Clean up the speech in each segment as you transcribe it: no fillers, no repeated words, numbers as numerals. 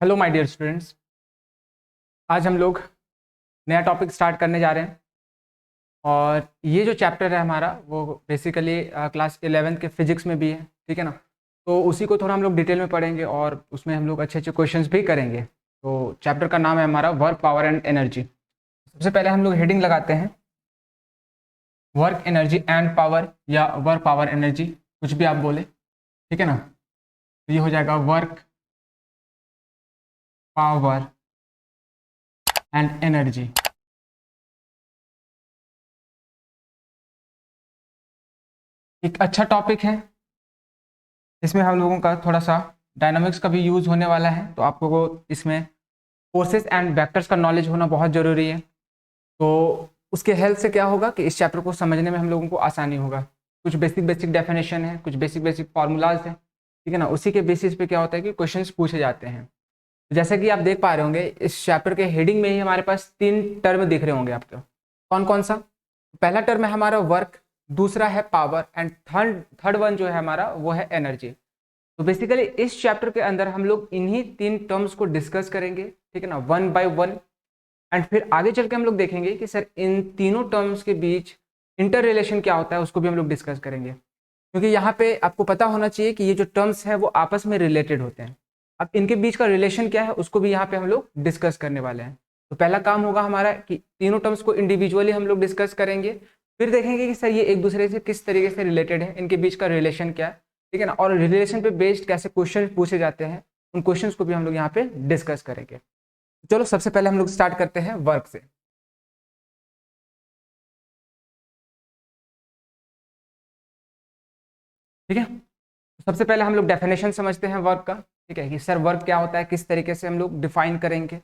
Hello my dear students. आज हम लोग नया टॉपिक स्टार्ट करने जा रहे हैं और ये जो चैप्टर है हमारा वो बेसिकली क्लास 11th के फिजिक्स में भी है। ठीक है ना। तो उसी को थोड़ा हम लोग डिटेल में पढ़ेंगे और उसमें हम लोग अच्छे अच्छे क्वेश्चंस भी करेंगे। तो चैप्टर का नाम है हमारा वर्क पावर एंड एनर्जी। सबसे पहले हम लोग हेडिंग लगाते हैं वर्क एनर्जी एंड पावर या वर्क पावर एनर्जी, कुछ भी आप बोले। ठीक है ना। तो ये हो जाएगा वर्क पावर एंड एनर्जी। एक अच्छा टॉपिक है। इसमें हम लोगों का थोड़ा सा डायनामिक्स का भी यूज़ होने वाला है, तो आपको को इसमें फोर्सेस एंड वेक्टर्स का नॉलेज होना बहुत ज़रूरी है। तो उसके हेल्प से क्या होगा कि इस चैप्टर को समझने में हम लोगों को आसानी होगा। कुछ बेसिक बेसिक डेफिनेशन है, कुछ बेसिक बेसिक फार्मूलाज है। ठीक है ना। उसी के बेसिस पे क्या होता है कि क्वेश्चंस पूछे जाते हैं। तो जैसा कि आप देख पा रहे होंगे इस चैप्टर के हेडिंग में ही हमारे पास 3 टर्म दिख रहे होंगे आपको। कौन कौन सा? पहला टर्म है हमारा वर्क, दूसरा है power and third third one जो है हमारा वो है एनर्जी। तो बेसिकली इस चैप्टर के अंदर हम लोग इन्हीं 3 टर्म्स को डिस्कस करेंगे। ठीक है ना, वन बाय वन। एंड फिर आगे चल के हम लोग देखेंगे कि सर इन तीनों टर्म्स के बीच इंटर रिलेशन क्या होता है, उसको भी हम लोग डिस्कस करेंगे। क्योंकि यहाँ पे आपको पता होना चाहिए कि ये जो टर्म्स है वो आपस में रिलेटेड होते हैं। अब इनके बीच का रिलेशन क्या है उसको भी यहाँ पे हम लोग डिस्कस करने वाले हैं। तो पहला काम होगा हमारा कि तीनों टर्म्स को इंडिविजुअली हम लोग डिस्कस करेंगे। फिर देखेंगे कि सर ये एक दूसरे से किस तरीके से रिलेटेड है, इनके बीच का रिलेशन क्या है। ठीक है ना। और रिलेशन पे बेस्ड कैसे क्वेश्चन पूछे जाते हैं, उन क्वेश्चंस को भी हम लोग यहाँ पे डिस्कस करेंगे। चलो सबसे पहले हम लोग स्टार्ट करते हैं वर्क से। ठीक है। सबसे पहले हम लोग डेफिनेशन समझते हैं वर्क का। ठीक है कि सर वर्क क्या होता है, किस तरीके से हम लोग डिफाइन करेंगे।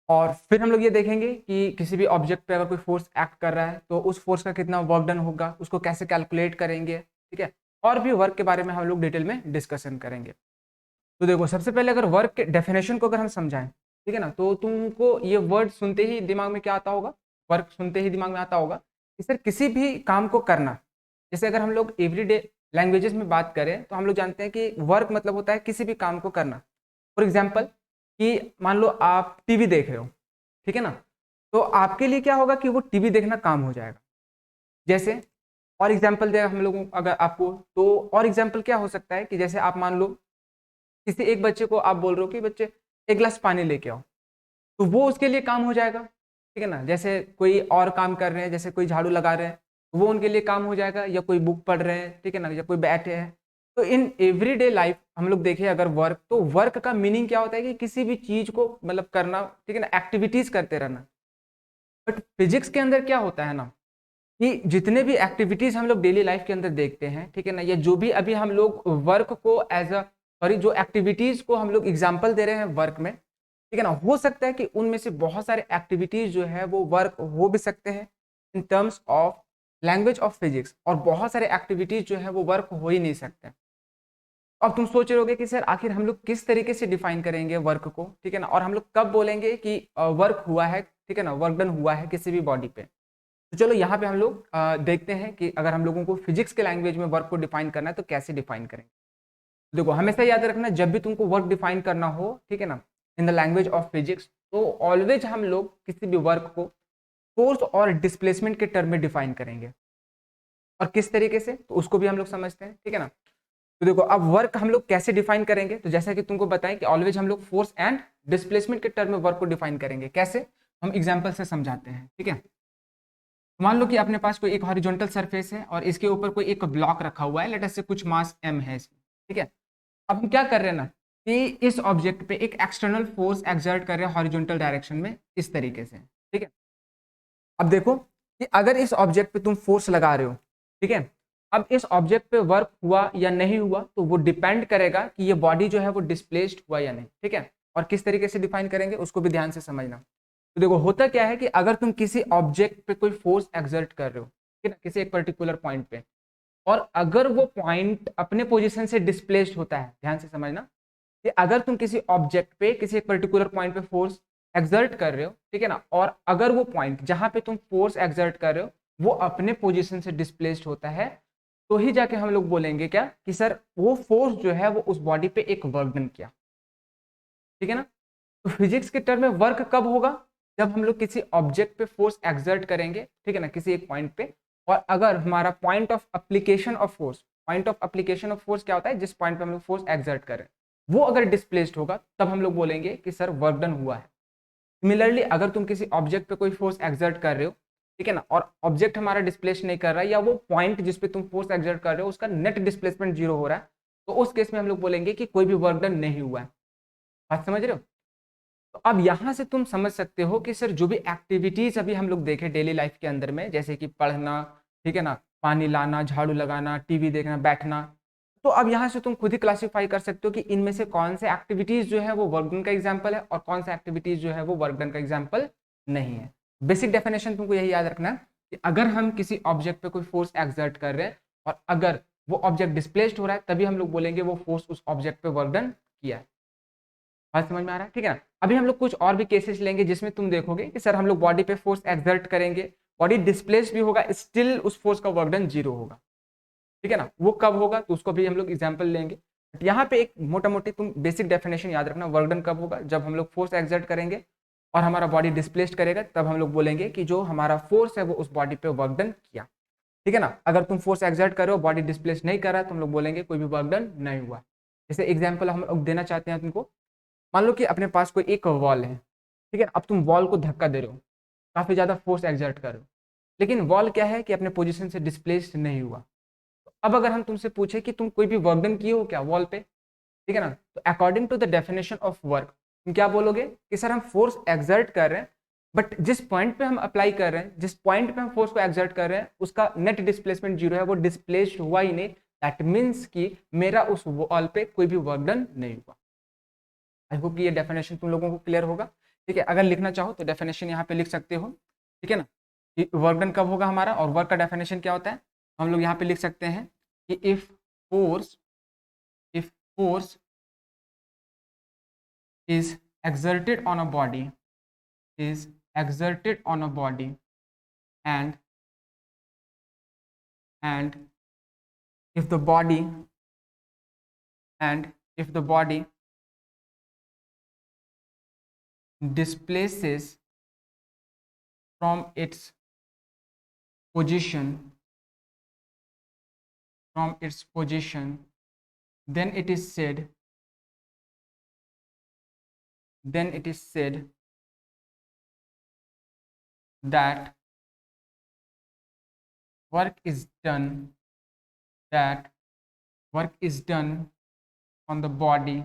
और फिर हम लोग ये देखेंगे कि किसी भी ऑब्जेक्ट पे अगर कोई फोर्स एक्ट कर रहा है तो उस फोर्स का कितना वर्क डन होगा, उसको कैसे कैलकुलेट करेंगे। ठीक है। और भी वर्क के बारे में हम लोग डिटेल में डिस्कशन करेंगे। तो देखो सबसे पहले अगर वर्क के डेफिनेशन को अगर हम समझाएं, ठीक है ना, तो तुमको ये वर्ड सुनते ही दिमाग में क्या आता होगा? वर्क सुनते ही दिमाग में आता होगा कि सर किसी भी काम को करना। जैसे अगर हम लोग एवरीडे लैंग्वेजेस में बात करें तो हम लोग जानते हैं कि वर्क मतलब होता है किसी भी काम को करना। फॉर एग्जाम्पल कि मान लो आप टीवी देख रहे हो। ठीक है ना। तो आपके लिए क्या होगा कि वो टीवी देखना काम हो जाएगा। जैसे और एग्जाम्पल दे हम लोगों अगर आपको, तो और एग्जाम्पल क्या हो सकता है कि जैसे आप मान लो किसी एक बच्चे को आप बोल रहे हो कि बच्चे एक गिलास पानी लेके आओ, तो वो उसके लिए काम हो जाएगा। ठीक है ना। जैसे कोई और काम कर रहे हैं, जैसे कोई झाड़ू लगा रहे हैं, वो उनके लिए काम हो जाएगा, या कोई बुक पढ़ रहे हैं। ठीक है ना, या कोई बैठे हैं। तो इन एवरीडे लाइफ हम लोग देखें अगर वर्क, तो वर्क का मीनिंग क्या होता है कि किसी भी चीज को मतलब करना। ठीक है ना, एक्टिविटीज करते रहना। बट फिजिक्स के अंदर क्या होता है ना कि जितने भी एक्टिविटीज हम लोग डेली लाइफ के अंदर देखते हैं, ठीक है ना, या जो भी अभी हम लोग वर्क को एज अ सॉरी जो एक्टिविटीज को हम लोग एग्जाम्पल दे रहे हैं वर्क में, ठीक है ना, हो सकता है कि उनमें से बहुत सारे एक्टिविटीज जो है वो वर्क हो भी सकते हैं in terms of language of physics, और बहुत सारे एक्टिविटीज जो है वो वर्क हो ही नहीं सकते। अब तुम सोच रहे होगे कि सर आखिर हम लोग किस तरीके से डिफाइन करेंगे वर्क को। ठीक है ना, और हम लोग कब बोलेंगे कि वर्क हुआ है, ठीक है ना, वर्क डन हुआ है किसी भी बॉडी पे। तो चलो यहाँ पे हम लोग देखते हैं कि अगर हम लोगों को फिजिक्स के लैंग्वेज में वर्क को डिफाइन करना है तो कैसे डिफाइन करेंगे। देखो हमेशा याद रखना जब भी तुमको वर्क डिफाइन करना हो, ठीक है ना, in the language of physics, तो ऑलवेज हम लोग किसी भी वर्क को फोर्स और डिस्प्लेसमेंट के टर्म में डिफाइन करेंगे। और किस तरीके से, तो उसको भी हम लोग समझते हैं। ठीक है ना। तो देखो अब वर्क हम लोग कैसे डिफाइन करेंगे, तो जैसा कि तुमको बताएं कि ऑलवेज हम लोग फोर्स एंड डिस्प्लेसमेंट के टर्म में वर्क को डिफाइन करेंगे। कैसे? हम एग्जाम्पल से समझाते हैं। ठीक है। मान लो कि अपने पास कोई एक हॉरिजॉन्टल सरफेस है और इसके ऊपर कोई एक ब्लॉक रखा हुआ है, लेट अस से कुछ मास m है इसमें। ठीक है। अब हम क्या कर रहे हैं ना कि इस ऑब्जेक्ट पे एक एक्सटर्नल फोर्स एक्सर्ट कर रहे हैं हॉरिजॉन्टल डायरेक्शन में इस तरीके से। ठीक है। अब देखो कि अगर इस ऑब्जेक्ट पे तुम फोर्स लगा रहे हो, ठीक है, अब इस ऑब्जेक्ट पे वर्क हुआ या नहीं हुआ तो वो डिपेंड करेगा कि ये बॉडी जो है वो डिस्प्लेस्ड हुआ या नहीं। ठीक है। और किस तरीके से डिफाइन करेंगे उसको भी ध्यान से समझना। तो देखो होता क्या है कि अगर तुम किसी ऑब्जेक्ट पे कोई फोर्स एक्सर्ट कर रहे हो, ठीक है ना, किसी एक पर्टिकुलर पॉइंट पे, और अगर वो पॉइंट अपने पोजीशन से डिस्प्लेस्ड होता है, ध्यान से समझना कि अगर तुम किसी ऑब्जेक्ट पे किसी एक पर्टिकुलर पॉइंट पे फोर्स एक्सर्ट कर रहे हो, ठीक है ना, और अगर वो पॉइंट जहां पे तुम फोर्स एक्सर्ट कर रहे हो वो अपने पोजीशन से डिस्प्लेस्ड होता है, तो ही जाके हम लोग बोलेंगे क्या कि सर वो फोर्स जो है वो उस बॉडी पे एक वर्क डन किया। ठीक है ना। तो फिजिक्स के टर्म में वर्क कब होगा, जब हम लोग किसी ऑब्जेक्ट पे फोर्स एक्सर्ट करेंगे, ठीक है ना, किसी एक पॉइंट पे, और अगर हमारा point of application of force, point of application of force क्या होता है, जिस पॉइंट पे हम लोग फोर्स एक्सर्ट करें वो अगर डिस्प्लेस्ड होगा, तब हम लोग बोलेंगे कि सर वर्क डन हुआ है। सिमिलरली अगर तुम किसी ऑब्जेक्ट पे कोई फोर्स एक्सर्ट कर रहे हो, ठीक है ना, और ऑब्जेक्ट हमारा डिस्प्लेस नहीं कर रहा है, या वो पॉइंट जिस पे तुम फोर्स एक्सर्ट कर रहे हो उसका नेट डिस्प्लेसमेंट 0 हो रहा है, तो उस केस में हम लोग बोलेंगे कि कोई भी वर्क डन नहीं हुआ है। बात समझ रहे हो। तो अब यहां से तुम समझ सकते हो कि सर जो भी एक्टिविटीज अभी हम लोग देखे डेली लाइफ के अंदर में, जैसे कि पढ़ना, ठीक है ना, पानी लाना, झाड़ू लगाना, टीवी देखना, बैठना, तो अब यहां से तुम खुद ही क्लासिफाई कर सकते हो कि इनमें से कौन से एक्टिविटीज जो है वो वर्क डन का एग्जाम्पल है और कौन सा एक्टिविटीज जो है वो वर्क डन का एग्जाम्पल नहीं है। बेसिक डेफिनेशन तुमको यही याद रखना है कि अगर हम किसी ऑब्जेक्ट पे कोई फोर्स एक्सर्ट कर रहे हैं और अगर वो ऑब्जेक्ट डिस्प्लेस्ड हो रहा है, तभी हम लोग बोलेंगे वो फोर्स उस ऑब्जेक्ट पे वर्क डन किया है। बात समझ में आ रहा है, ठीक है ना। अभी हम लोग कुछ और भी केसेस लेंगे जिसमें तुम देखोगे कि सर हम लोग बॉडी पे फोर्स एक्सर्ट करेंगे, बॉडी डिस्प्लेस भी होगा, स्टिल उस फोर्स का वर्क डन 0 होगा, ठीक है ना। वो कब होगा तो उसको भी हम लोग एग्जाम्पल लेंगे। यहाँ पे एक मोटा मोटी तुम बेसिक डेफिनेशन याद रखना, वर्क डन कब होगा, जब हम लोग फोर्स एक्सर्ट करेंगे और हमारा बॉडी डिस्प्लेस्ड करेगा, तब हम लोग बोलेंगे कि जो हमारा फोर्स है वो उस बॉडी पे वर्क डन किया, ठीक है ना। अगर तुम फोर्स एक्सर्ट करो, बॉडी डिस्प्लेस नहीं कर रहा, तो हम लोग बोलेंगे कोई भी वर्क डन नहीं हुआ। जैसे एग्जाम्पल हम लोग देना चाहते हैं तुमको, मान लो कि अपने पास कोई एक वॉल है, ठीक है, अब तुम वॉल को धक्का दे रहे हो, काफी ज्यादा फोर्स एक्सर्ट कर रहे हो, लेकिन वॉल क्या है कि अपने पोजीशन से डिस्प्लेस नहीं हुआ। अब अगर हम तुमसे पूछे कि तुम कोई भी वर्क डन किए हो क्या वॉल पे, ठीक है ना, तो according to the definition of work तुम क्या बोलोगे कि सर हम फोर्स एक्सर्ट कर रहे हैं, बट जिस पॉइंट पे हम अप्लाई कर रहे हैं, जिस पॉइंट पे हम फोर्स को एक्सर्ट कर रहे हैं, उसका नेट डिस्प्लेसमेंट 0 है, वो डिस्प्लेस्ड हुआ ही नहीं। दैट मीन्स कि मेरा उस वॉल पे कोई भी वर्क डन नहीं हुआ। आई होप कि ये डेफिनेशन तुम लोगों को क्लियर होगा, ठीक है। अगर लिखना चाहो तो डेफिनेशन यहाँ पे लिख सकते हो, ठीक है ना, कि वर्क डन कब होगा हमारा, और वर्क का डेफिनेशन क्या होता है। हम लोग यहाँ पे लिख सकते हैं कि if force is exerted on a body, is exerted on a body, and and if the body and if the body displaces from its position, then it is said that work is done on the body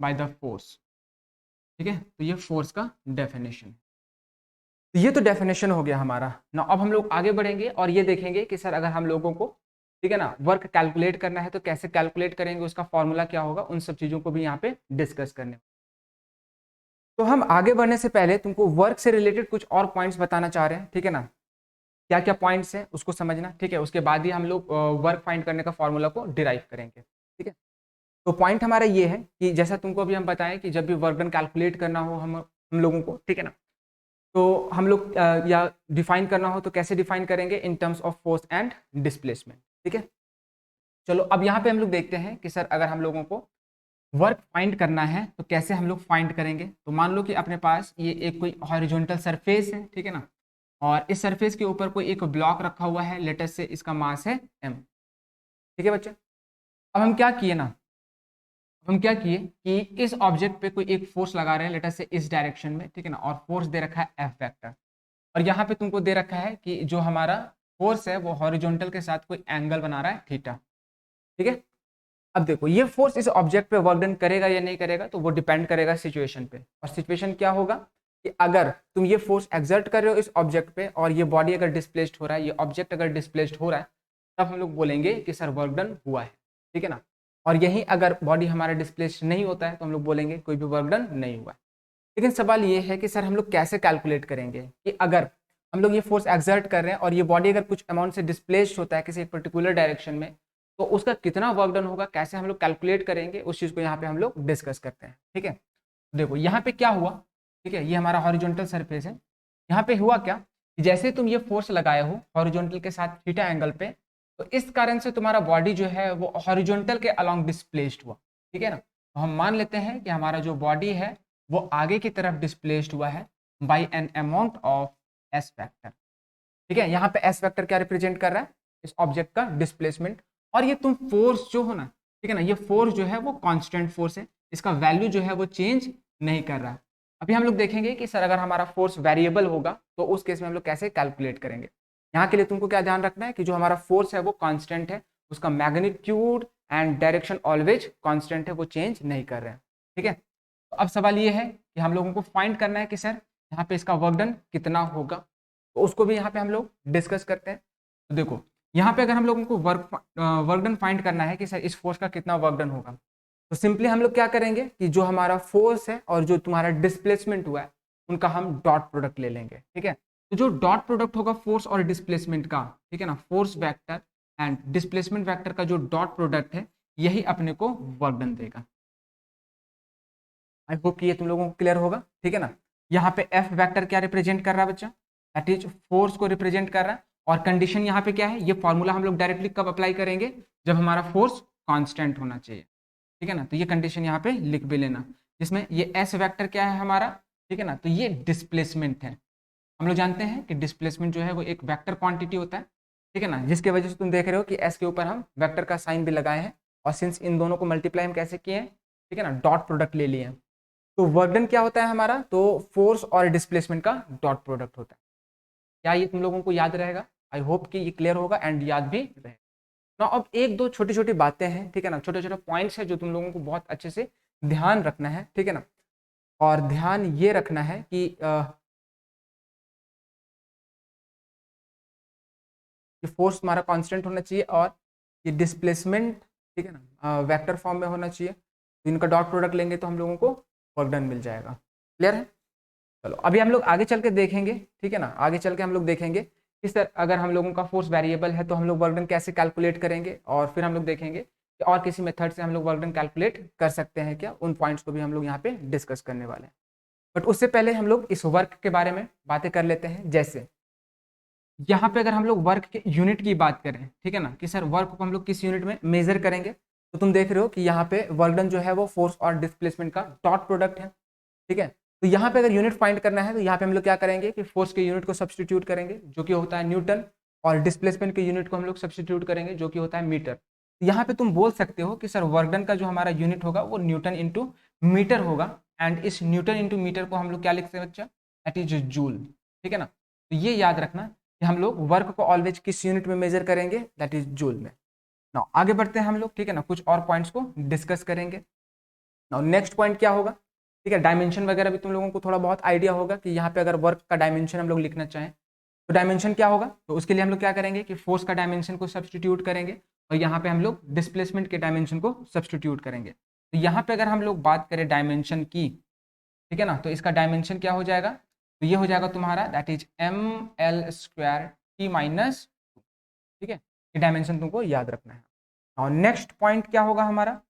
by the force, ठीक है। तो ये force का definition, तो ये तो definition हो गया हमारा ना। अब हम लोग आगे बढ़ेंगे और ये देखेंगे कि सर अगर हम लोगों को, ठीक है ना, वर्क कैलकुलेट करना है तो कैसे कैलकुलेट करेंगे, उसका फॉर्मूला क्या होगा, उन सब चीजों को भी यहाँ पे डिस्कस करने। तो हम आगे बढ़ने से पहले तुमको वर्क से रिलेटेड कुछ और पॉइंट्स बताना चाह रहे हैं, ठीक है ना। क्या क्या पॉइंट्स हैं उसको समझना, ठीक है, उसके बाद ही हम लोग वर्क फाइंड करने का फॉर्मूला को डिराइव करेंगे, ठीक है। तो पॉइंट हमारा ये है कि जैसा तुमको अभी हम बताएं कि जब भी वर्क डन कैलकुलेट करना हो हम लोगों को, ठीक है ना, तो हम लोग या डिफाइन करना हो तो कैसे डिफाइन करेंगे, in terms of force and displacement, ठीक है। चलो अब यहाँ पे हम लोग देखते हैं कि सर अगर हम लोगों को वर्क फाइंड करना है तो कैसे हम लोग फाइंड करेंगे। तो मान लो कि अपने पास ये एक कोई हॉरिजॉन्टल सरफेस है, ठीक है ना, और इस सरफेस के ऊपर कोई एक ब्लॉक रखा हुआ है, लेटर से इसका मास है m, ठीक है बच्चे। अब हम क्या किए कि इस ऑब्जेक्ट पे कोई एक फोर्स लगा रहे हैं, लेटर से इस डायरेक्शन में, ठीक है ना, और फोर्स दे रखा है एफ वेक्टर, और यहाँ पे तुमको दे रखा है कि जो हमारा फोर्स है वो हॉरिजॉन्टल के साथ कोई एंगल बना रहा है थीटा, ठीक है। अब देखो ये फोर्स इस ऑब्जेक्ट पे वर्क डन करेगा या नहीं करेगा, तो वो डिपेंड करेगा सिचुएशन पे, और सिचुएशन क्या होगा कि अगर तुम ये फोर्स एक्सर्ट कर रहे हो इस ऑब्जेक्ट पे और ये बॉडी अगर डिस्प्लेस्ड हो रहा है, ये ऑब्जेक्ट अगर डिस्प्लेस्ड हो रहा है, तब हम लोग बोलेंगे कि सर वर्क डन हुआ है, ठीक है ना। और यही अगर बॉडी हमारा डिस्प्लेस्ड नहीं होता है तो हम लोग बोलेंगे कोई भी वर्क डन नहीं हुआ है। लेकिन सवाल ये है कि सर हम लोग कैसे कैलकुलेट करेंगे कि अगर हम लोग ये फोर्स एक्सर्ट कर रहे हैं और ये बॉडी अगर कुछ अमाउंट से डिस्प्लेस्ड होता है किसी एक पर्टिकुलर डायरेक्शन में, तो उसका कितना वर्क डन होगा, कैसे हम लोग कैलकुलेट करेंगे, उस चीज़ को यहाँ पे हम लोग डिस्कस करते हैं, ठीक है। देखो यहाँ पे क्या हुआ, ठीक है, ये हमारा हॉरिजॉन्टल सरफेस है। यहाँ पे हुआ क्या कि जैसे तुम ये फोर्स लगाए हो हॉरिजॉन्टल के साथ थीटा एंगल पे, तो इस कारण से तुम्हारा बॉडी जो है वो हॉरिजॉन्टल के अलोंग डिस्प्लेस्ड हुआ, ठीक है ना। तो हम मान लेते हैं कि हमारा जो बॉडी है वो आगे की तरफ डिस्प्लेस्ड हुआ है by an amount of S factor. ठीक है, यहाँ पे एस फैक्टर क्या रिप्रेजेंट कर रहा है, इस ऑब्जेक्ट का डिस्प्लेसमेंट। और ये तुम फोर्स जो हो ना, ठीक है ना, ये फोर्स जो है वो कांस्टेंट फोर्स है, इसका वैल्यू जो है वो चेंज नहीं कर रहा है। अभी हम लोग देखेंगे कि सर अगर हमारा फोर्स वेरिएबल होगा तो उस केस में हम लोग कैसे कैलकुलेट करेंगे। यहाँ के लिए तुमको क्या ध्यान रखना है कि जो हमारा फोर्स है वो कांस्टेंट है, उसका magnitude and direction always constant है, वो चेंज नहीं कर रहे हैं। ठीक है, तो अब सवाल ये है कि हम लोगों को फाइंड करना है कि सर यहाँ पे इसका वर्क डन कितना होगा, तो उसको भी यहाँ पे हम लोग डिस्कस करते हैं। तो देखो यहाँ पे अगर हम लोगों को वर्क डन फाइंड करना है कि सर इस फोर्स का कितना वर्क डन होगा, तो सिंपली हम लोग क्या करेंगे कि जो हमारा फोर्स है और जो तुम्हारा डिस्प्लेसमेंट हुआ है उनका हम डॉट प्रोडक्ट ले लेंगे। ठीक है, तो जो डॉट प्रोडक्ट होगा फोर्स और डिस्प्लेसमेंट का, ठीक है ना, force vector and displacement vector का जो डॉट प्रोडक्ट है यही अपने को वर्क डन देगा। आई होप कि ये तुम लोगों को क्लियर होगा। ठीक है ना, यहाँ पे एफ वेक्टर क्या रिप्रेजेंट कर रहा है बच्चा, दैट इज फोर्स को रिप्रेजेंट कर रहा है। और कंडीशन यहाँ पे क्या है, ये फॉर्मूला हम लोग डायरेक्टली कब अप्लाई करेंगे, जब हमारा फोर्स कांस्टेंट होना चाहिए। ठीक है ना, तो ये कंडीशन यहाँ पे लिख भी लेना, जिसमें ये एस वेक्टर क्या है हमारा, ठीक है ना, तो ये डिस्प्लेसमेंट है। हम लोग जानते हैं कि डिस्प्लेसमेंट जो है वो एक वेक्टर क्वांटिटी होता है। ठीक है ना, जिसके वजह से तुम देख रहे हो कि एस के ऊपर हम वेक्टर का साइन भी लगाए हैं, और सिंस इन दोनों को मल्टीप्लाई हम कैसे किए हैं, ठीक है ना, डॉट प्रोडक्ट ले लिए हैं। तो वर्क डन क्या होता है हमारा, तो फोर्स और डिस्प्लेसमेंट का डॉट प्रोडक्ट होता है। क्या ये तुम लोगों को याद रहेगा, आई होप कि ये क्लियर होगा एंड याद भी रहेगा ना। अब एक दो छोटी छोटी बातें हैं, ठीक है ना, छोटे छोटे पॉइंट्स है जो तुम लोगों को बहुत अच्छे से ध्यान रखना है। ठीक है ना, और ध्यान ये रखना है कि ये फोर्स हमारा कांस्टेंट होना चाहिए और ये डिस्प्लेसमेंट, ठीक है ना, वेक्टर फॉर्म में होना चाहिए। तो इनका डॉट प्रोडक्ट लेंगे तो हम लोगों को वर्क डन मिल जाएगा। क्लियर है, चलो अभी हम लोग आगे चल के देखेंगे। ठीक है ना, आगे चल के हम लोग देखेंगे कि सर अगर हम लोगों का फोर्स वेरिएबल है तो हम लोग वर्क डन कैसे कैलकुलेट करेंगे, और फिर हम लोग देखेंगे कि और किसी मेथड से हम लोग वर्क डन कैलकुलेट कर सकते हैं क्या, उन पॉइंट्स को भी हम लोग यहाँ पे डिस्कस करने वाले हैं। बट उससे पहले हम लोग इस वर्क के बारे में बातें कर लेते हैं। जैसे यहाँ पे अगर हम लोग वर्क के यूनिट की बात करें, ठीक है ना, कि सर वर्क को हम लोग किस यूनिट में मेजर करेंगे, तो तुम देख रहे हो कि यहाँ पे वर्क डन जो है वो फोर्स और डिस्प्लेसमेंट का डॉट प्रोडक्ट है। ठीक है, तो यहाँ पे अगर यूनिट फाइंड करना है तो यहाँ पे हम लोग क्या करेंगे कि फोर्स के यूनिट को सब्सटीट्यूट करेंगे जो कि होता है न्यूटन, और डिस्प्लेसमेंट के यूनिट को हम लोग सब्सटीट्यूट करेंगे जो कि होता है मीटर। तो यहाँ पे तुम बोल सकते हो कि सर वर्क डन का जो हमारा यूनिट होगा वो न्यूटन इंटू मीटर होगा, एंड इस न्यूटन इंटू मीटर को हम लोग क्या लिखते हैं बच्चा, दैट इज जूल। ठीक है ना, तो ये याद रखना कि हम लोग वर्क को ऑलवेज किस यूनिट में मेजर करेंगे, दैट इज जूल में। नाउ आगे बढ़ते हैं हम लोग, ठीक है ना, कुछ और पॉइंट्स को डिस्कस करेंगे। नाउ नेक्स्ट पॉइंट क्या होगा, ठीक है, डायमेंशन वगैरह भी तुम लोगों को थोड़ा बहुत आइडिया होगा कि यहाँ पे अगर वर्क का डायमेंशन हम लोग लिखना चाहें तो डायमेंशन क्या होगा, तो उसके लिए हम लोग क्या करेंगे कि फोर्स का डायमेंशन को सब्सटीट्यूट करेंगे, और यहाँ पे हम लोग डिस्प्लेसमेंट के डायमेंशन को सब्सटीट्यूट करेंगे। तो यहाँ पे अगर हम लोग बात करें डायमेंशन की, ठीक है ना, तो इसका डायमेंशन क्या हो जाएगा, तो ये हो जाएगा तुम्हारा दैट इज ml² t-2। ठीक है, ये डायमेंशन तुमको याद रखना है। और नेक्स्ट पॉइंट क्या होगा हमारा,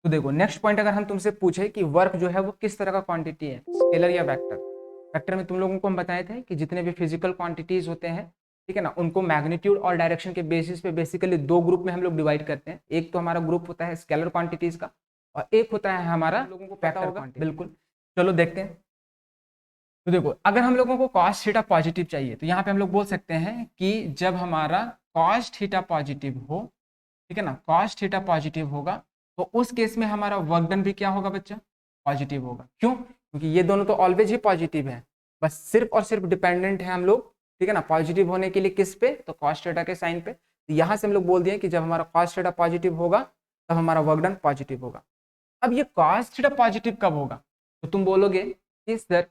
तो देखो नेक्स्ट पॉइंट अगर हम तुमसे पूछे कि वर्क जो है वो किस तरह का क्वांटिटी है, स्केलर या वेक्टर। वेक्टर में तुम लोगों को हम बताए थे कि जितने भी फिजिकल क्वांटिटीज होते हैं, ठीक है ना, उनको मैग्नीट्यूड और डायरेक्शन के बेसिस पे बेसिकली दो ग्रुप में हम लोग डिवाइड करते हैं। एक तो हमारा ग्रुप होता है स्केलर क्वांटिटीज का, और एक होता है हमारा, लोगों को पता होगा बिल्कुल। चलो देखते हैं। तो देखो अगर हम लोगों को कॉस थीटा पॉजिटिव चाहिए तो यहाँ पे हम लोग बोल सकते हैं कि जब हमारा कॉस थीटा पॉजिटिव हो, ठीक है ना, कॉस थीटा पॉजिटिव होगा तो उस केस में हमारा वर्क डन भी क्या होगा बच्चा, पॉजिटिव होगा। क्यों, क्योंकि ये दोनों तो ऑलवेज ही पॉजिटिव है, बस सिर्फ और सिर्फ डिपेंडेंट है हम लोग, ठीक है ना, पॉजिटिव होने के लिए किस पे, तो कॉस थीटा के साइन पे। तो यहाँ से हम लोग बोल दिए कि जब हमारा कॉस थीटा पॉजिटिव होगा तब हमारा वर्क डन पॉजिटिव होगा। अब ये कॉस थीटा पॉजिटिव कब होगा, तो तुम बोलोगे कि सर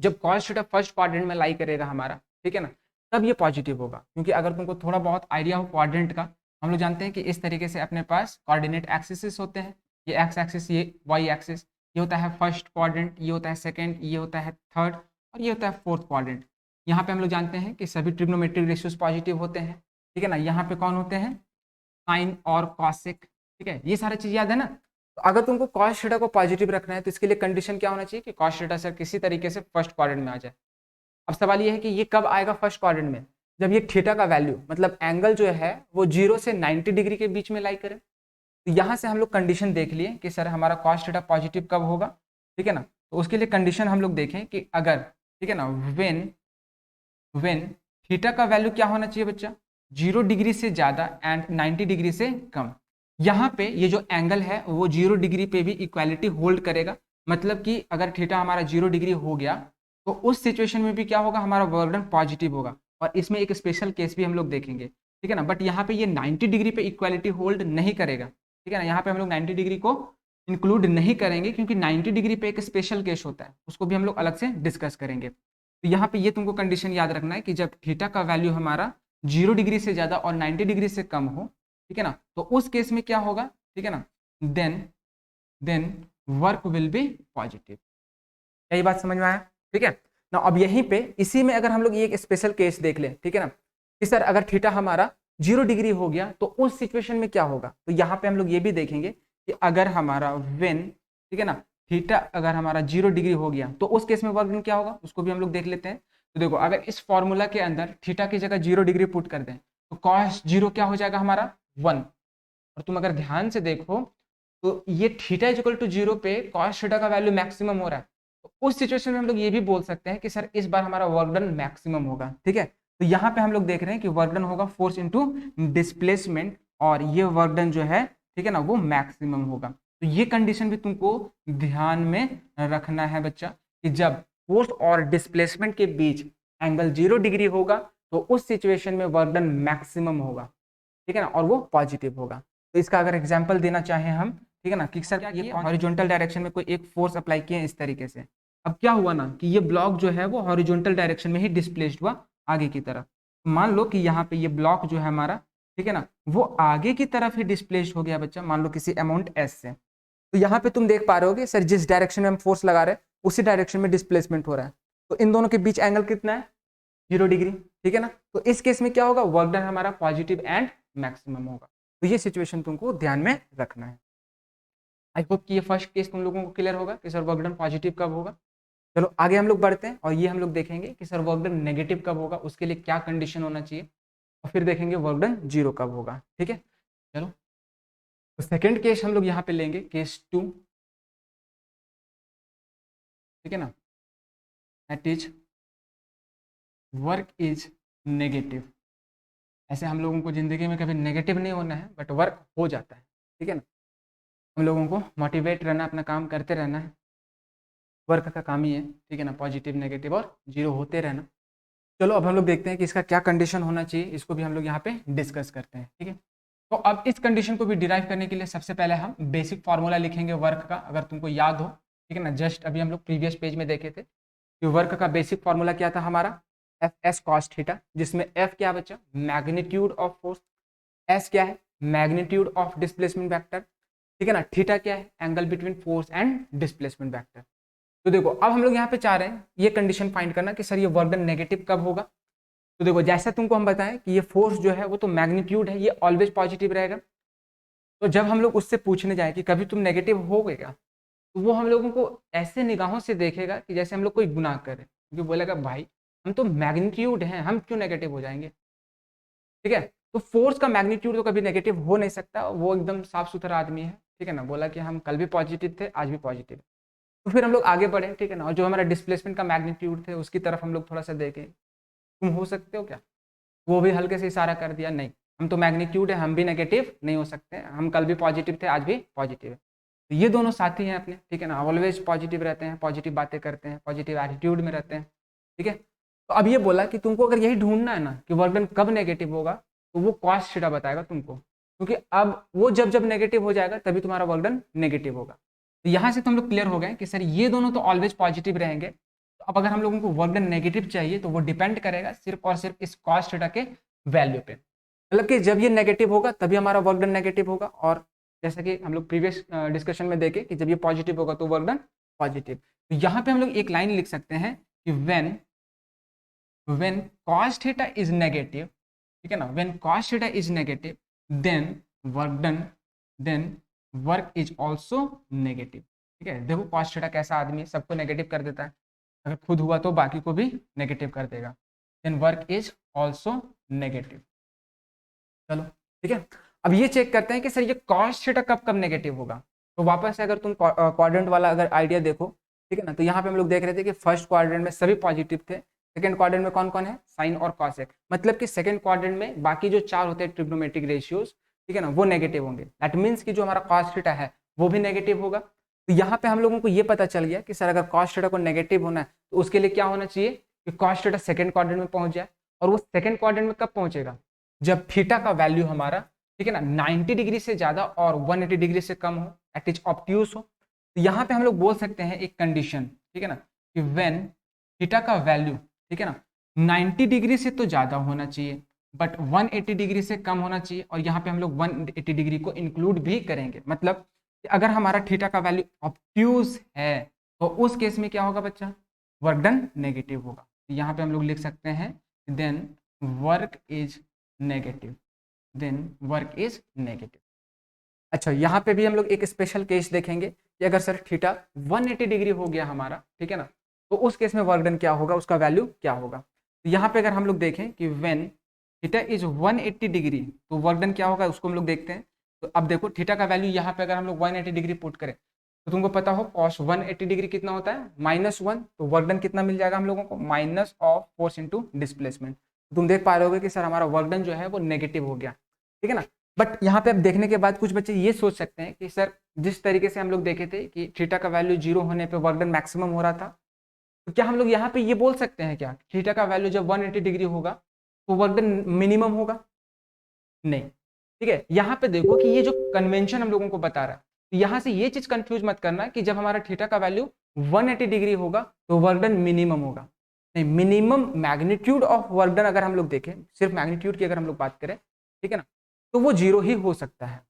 जब कॉस थीटा फर्स्ट क्वाड्रेंट में लाई करेगा हमारा, ठीक है ना, तब ये पॉजिटिव होगा। क्योंकि अगर तुमको थोड़ा बहुत आइडिया हो क्वाड्रेंट का, हम लोग जानते हैं कि इस तरीके से अपने पास कोऑर्डिनेट एक्सिस होते हैं, ये एक्स एक्सिस, ये वाई एक्सिस, ये होता है फर्स्ट क्वाड्रेंट, ये होता है सेकंड, ये होता है थर्ड, और ये होता है फोर्थ क्वाड्रेंट। यहाँ पे हम लोग जानते हैं कि सभी ट्रिग्नोमेट्रिक रेशियोज पॉजिटिव होते हैं, ठीक है ना। यहाँ पे कौन होते हैं, साइन और कॉसेक, ठीक है, ये सारी चीज याद है ना। तो अगर तुमको कॉस थीटा को पॉजिटिव रखना है तो इसके लिए कंडीशन क्या होना चाहिए कि कॉस थीटा सर किसी तरीके से फर्स्ट क्वाड्रेंट में आ जाए। अब सवाल ये है कि ये कब आएगा फर्स्ट क्वाड्रेंट में, जब ये थीटा का वैल्यू मतलब एंगल जो है वो 0 से 90 डिग्री के बीच में लाई करे। तो यहाँ से हम लोग कंडीशन देख लिए कि सर हमारा कॉस थीटा पॉजिटिव कब होगा, ठीक है ना। तो उसके लिए कंडीशन हम लोग देखें कि अगर, ठीक है ना, व्हेन व्हेन थीटा का वैल्यू क्या होना चाहिए बच्चा, 0 डिग्री से ज़्यादा एंड 90 डिग्री से कम। यहाँ पे ये जो एंगल है वो 0 डिग्री पे भी इक्वालिटी होल्ड करेगा, मतलब कि अगर थीटा हमारा 0 डिग्री हो गया तो उस सिचुएशन में भी क्या होगा, हमारा वर्क डन पॉजिटिव होगा। और इसमें एक स्पेशल केस भी हम लोग देखेंगे, ठीक है ना। बट यहाँ पे ये 90 डिग्री पे इक्वालिटी होल्ड नहीं करेगा, ठीक है ना। यहाँ पे हम लोग 90 डिग्री को इंक्लूड नहीं करेंगे क्योंकि 90 डिग्री पे एक स्पेशल केस होता है, उसको भी हम लोग अलग से डिस्कस करेंगे। तो यहाँ पे ये तुमको कंडीशन याद रखना है कि जब थीटा का वैल्यू हमारा 0 डिग्री से ज़्यादा और 90 डिग्री से कम हो, ठीक है ना, तो उस केस में क्या होगा, ठीक है ना, then then work will be positive. यही बात समझ में आया, ठीक है ना। अब यहीं पे इसी में अगर हम लोग ये एक स्पेशल केस देख लें, ठीक है ना, कि सर अगर थीटा हमारा 0 डिग्री हो गया तो उस सिचुएशन में क्या होगा। तो यहाँ पे हम लोग ये भी देखेंगे कि अगर हमारा व्हेन, ठीक है ना, थीटा अगर हमारा 0 डिग्री हो गया तो उस केस में वर्क डन क्या होगा, उसको भी हम लोग देख लेते हैं। तो देखो अगर इस फॉर्मूला के अंदर थीटा की जगह 0 डिग्री पुट कर दें तो कॉस 0 क्या हो जाएगा हमारा 1। और तुम अगर ध्यान से देखो तो ये थीटा इज इक्वल टू 0 पे कॉस थीटा का वैल्यू मैक्सिमम हो रहा है। तो उस सिचुएशन में हम लोग ये भी बोल सकते हैं कि सर इस बार हमारा वर्क डन मैक्सिमम होगा, ठीक है। तो यहाँ पे हम लोग देख रहे हैं कि वर्क डन होगा फोर्स इनटू डिस्प्लेसमेंट, और ये वर्क डन जो है, ठीक है ना, वो मैक्सिमम होगा। तो ये कंडीशन भी तुमको ध्यान में रखना है बच्चा कि जब फोर्स और डिस्प्लेसमेंट के बीच एंगल 0 डिग्री होगा तो उस सिचुएशन में वर्क डन मैक्सिमम होगा, ठीक है ना, और वो पॉजिटिव होगा। तो इसका अगर एग्जांपल देना चाहें हम, ठीक है ना, कि सर ये हॉरिजॉन्टल डायरेक्शन में कोई एक फोर्स अप्लाई किए इस तरीके से। अब क्या हुआ ना कि ये ब्लॉक जो है वो हॉरिजॉन्टल डायरेक्शन में ही डिस्प्लेस्ड हुआ आगे की तरफ। मान लो कि यहाँ पे ये ब्लॉक जो है हमारा, ठीक है ना, वो आगे की तरफ ही डिस्प्लेस्ड हो गया बच्चा, मान लो किसी अमाउंट एस से। तो यहाँ पे तुम देख पा रहे हो सर जिस डायरेक्शन में हम फोर्स लगा रहे हैं उसी डायरेक्शन में डिस्प्लेसमेंट हो रहा है। तो इन दोनों के बीच एंगल कितना है, 0 डिग्री, ठीक है ना। तो इस केस में क्या होगा, वर्क डन हमारा पॉजिटिव एंड मैक्सिमम होगा। तो ये सिचुएशन तुमको ध्यान में रखना है। आई होप कि ये फर्स्ट केस तुम लोगों को क्लियर होगा कि सर वर्क डन पॉजिटिव कब होगा। चलो आगे हम लोग बढ़ते हैं और ये हम लोग देखेंगे कि सर वर्क डन नेगेटिव कब होगा, उसके लिए क्या कंडीशन होना चाहिए, और फिर देखेंगे वर्क डन 0 कब होगा, ठीक है। चलो तो सेकेंड केस हम लोग यहाँ पे लेंगे, केस 2, ठीक है ना, that is work is negative. ऐसे हम लोगों को जिंदगी में कभी नेगेटिव नहीं होना है, बट वर्क हो जाता है, ठीक है ना। हम लोगों को मोटिवेट रहना, अपना काम करते रहना है, वर्क का काम ही है, ठीक है ना, पॉजिटिव नेगेटिव और 0 होते रहना। चलो अब हम लोग देखते हैं कि इसका क्या कंडीशन होना चाहिए, इसको भी हम लोग यहाँ पे डिस्कस करते हैं, ठीक है। तो अब इस कंडीशन को भी डिराइव करने के लिए सबसे पहले हम बेसिक फार्मूला लिखेंगे वर्क का, अगर तुमको याद हो, ठीक है ना। जस्ट अभी हम लोग प्रीवियस पेज में देखे थे कि वर्क का बेसिक फार्मूला क्या था हमारा, एफ एस कॉस थीटा, जिसमें एफ क्या बच्चा, मैग्नीट्यूड ऑफ फोर्स, एस क्या है, मैग्नीट्यूड ऑफ डिस्प्लेसमेंट वेक्टर, ठीक है ना, थीटा क्या है, angle between force and displacement vector. तो देखो अब हम लोग यहाँ पे चाह रहे हैं ये कंडीशन फाइंड करना कि सर ये वर्क डन नेगेटिव कब होगा। तो देखो जैसा तुमको हम बताएं कि ये फोर्स जो है वो तो मैग्नीट्यूड है, ये ऑलवेज पॉजिटिव रहेगा। तो जब हम लोग उससे पूछने जाए कि कभी तुम नेगेटिव हो गए क्या, तो वो हम लोगों को ऐसे निगाहों से देखेगा कि जैसे हम लोग कोई गुनाह करें, क्योंकि बोलेगा भाई हम तो मैग्नीट्यूड हैं, हम क्यों नेगेटिव हो जाएंगे, ठीक है। तो फोर्स का मैग्नीट्यूड तो कभी नेगेटिव हो नहीं सकता, वो एकदम साफ सुथरा आदमी है, ठीक है ना। बोला कि हम कल भी पॉजिटिव थे, आज भी पॉजिटिव। तो फिर हम लोग आगे बढ़े, ठीक है ना, और जो हमारा डिस्प्लेसमेंट का मैग्नीट्यूड थे उसकी तरफ हम लोग थोड़ा सा देखें, तुम हो सकते हो क्या, वो भी हल्के से इशारा कर दिया, नहीं हम तो मैग्नीट्यूड है, हम भी नेगेटिव नहीं हो सकते, हम कल भी पॉजिटिव थे, आज भी पॉजिटिव है। तो ये दोनों साथी हैं अपने, ठीक है ना, ऑलवेज पॉजिटिव रहते हैं, पॉजिटिव बातें करते हैं, पॉजिटिव एटीट्यूड में रहते हैं, ठीक है। तो अब ये बोला कि तुमको अगर यही ढूंढना है ना कि वर्क डन कब नेगेटिव होगा, तो वो कॉस थीटा बताएगा तुमको, क्योंकि अब वो जब जब नेगेटिव हो जाएगा तभी तुम्हारा वर्क डन नेगेटिव होगा। तो यहाँ से तुम लोग क्लियर हो गए कि सर ये दोनों तो ऑलवेज पॉजिटिव रहेंगे। तो अब अगर हम लोगों को वर्क डन नेगेटिव चाहिए तो वो डिपेंड करेगा सिर्फ और सिर्फ इस कॉस थीटा के वैल्यू पे, मतलब कि जब ये नेगेटिव होगा तभी हमारा वर्क डन नेगेटिव होगा, और जैसा कि हम लोग प्रीवियस डिस्कशन में देखे कि जब ये पॉजिटिव होगा तो वर्क डन पॉजिटिव। तो यहाँ पे हम लोग एक लाइन लिख सकते हैं कि when cos theta is negative, ठीक है ना, when cos theta is negative then work done then work is also negative, ठीक है। देखो cos theta कैसा आदमी है, सबको नेगेटिव कर देता है, अगर खुद हुआ तो बाकी को भी नेगेटिव कर देगा, then work is also negative। चलो ठीक है, अब ये चेक करते हैं कि सर ये कॉस थीटा कब कब नेगेटिव होगा। तो वापस से अगर तुम क्वाड्रेंट वाला अगर आइडिया देखो, ठीक है ना, तो यहाँ पे हम लोग देख रहे थे कि फर्स्ट क्वाड्रेंट में सभी पॉजिटिव थे, सेकंड क्वाड्रेंट में कौन कौन है, साइन और कॉस है, मतलब कि सेकंड क्वाड्रेंट में बाकी जो चार होते हैं ट्रिग्नोमेट्रिक रेशियोज, ठीक है ना, वो नेगेटिव होंगे। दैट मीन्स कि जो हमारा कॉस थीटा है वो भी नेगेटिव होगा। तो यहाँ पे हम लोगों को ये पता चल गया कि सर अगर कॉस थीटा को नेगेटिव होना है तो उसके लिए क्या होना चाहिए कि कॉस थीटा सेकंड क्वाड्रेंट में पहुंच जाए। और वो सेकंड क्वाड्रेंट में कब पहुंचेगा, जब थीटा का वैल्यू हमारा, ठीक है ना, 90 डिग्री से ज्यादा और 180 डिग्री से कम हो, एट इज ऑब्ट्यूज हो। तो यहाँ पे हम लोग बोल सकते हैं एक कंडीशन, ठीक है ना, कि व्हेन थीटा का वैल्यू, ठीक है ना, 90 डिग्री से तो ज्यादा होना चाहिए बट 180 डिग्री से कम होना चाहिए। और यहाँ पे हम लोग 180 डिग्री को इंक्लूड भी करेंगे, मतलब अगर हमारा थीटा का वैल्यू ऑब्ट्यूज है तो उस केस में क्या होगा बच्चा, वर्क डन नेगेटिव होगा। यहाँ पे हम लोग लिख सकते हैं then work is negative, then work is negative. अच्छा, यहाँ पे भी हम लोग एक स्पेशल केस देखेंगे कि अगर सर थीटा 180 डिग्री हो गया हमारा, ठीक है ना, तो उस केस में वर्क डन क्या होगा, उसका वैल्यू क्या होगा। तो यहाँ पे अगर हम लोग देखें कि व्हेन थीटा इज 180 डिग्री तो वर्क डन क्या होगा, उसको हम लोग देखते हैं। तो अब देखो थीटा का वैल्यू यहाँ पे अगर हम लोग 180 डिग्री पुट करें तो तुमको पता हो कॉस 180 डिग्री कितना होता है, -1, तो वर्क डन कितना मिल जाएगा हम लोगों को, minus of force into displacement. तुम देख पा रहे होगे कि सर हमारा वर्क डन जो है वो नेगेटिव हो गया, ठीक है ना। बट यहाँ पे अब देखने के बाद कुछ बच्चे ये सोच सकते हैं कि सर जिस तरीके से हम लोग देखे थे कि थीटा का वैल्यू 0 होने पे वर्क डन मैक्सिमम हो रहा था, तो क्या हम लोग यहाँ पे ये बोल सकते हैं क्या थीटा का वैल्यू जब 180 डिग्री होगा तो वर्क डन मिनिमम होगा, नहीं, ठीक है। यहाँ पे देखो कि ये जो कन्वेंशन हम लोगों को बता रहा है, तो यहाँ से ये चीज कंफ्यूज मत करना कि जब हमारा थीटा का वैल्यू 180 डिग्री होगा तो वर्क डन मिनिमम होगा, नहीं, minimum magnitude of work done अगर हम लोग देखें, सिर्फ मैग्नीट्यूड की अगर हम लोग बात करें, ठीक है ना, तो वो 0 ही हो सकता है।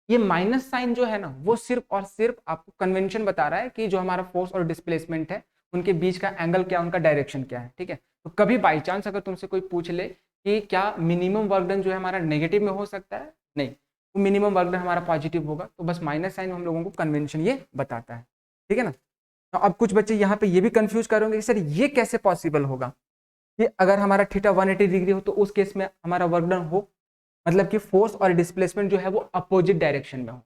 ये माइनस साइन जो है ना वो सिर्फ और सिर्फ आपको कन्वेंशन बता रहा है कि जो हमारा फोर्स और डिस्प्लेसमेंट है उनके बीच का एंगल क्या, उनका डायरेक्शन क्या है, ठीक है। तो कभी बाई चांस अगर तुमसे कोई पूछ ले कि क्या मिनिमम वर्क डन जो है हमारा नेगेटिव में हो सकता है, नहीं, तो मिनिमम वर्क डन हमारा पॉजिटिव होगा। तो बस माइनस साइन हम लोगों को कन्वेंशन ये बताता है, ठीक है ना। तो अब कुछ बच्चे यहाँ पे ये भी कंफ्यूज करेंगे कि सर ये कैसे पॉसिबल होगा कि अगर हमारा थीटा 180 डिग्री हो तो उस केस में हमारा वर्क डन हो, मतलब कि फोर्स और डिस्प्लेसमेंट जो है वो अपोजिट डायरेक्शन में हो,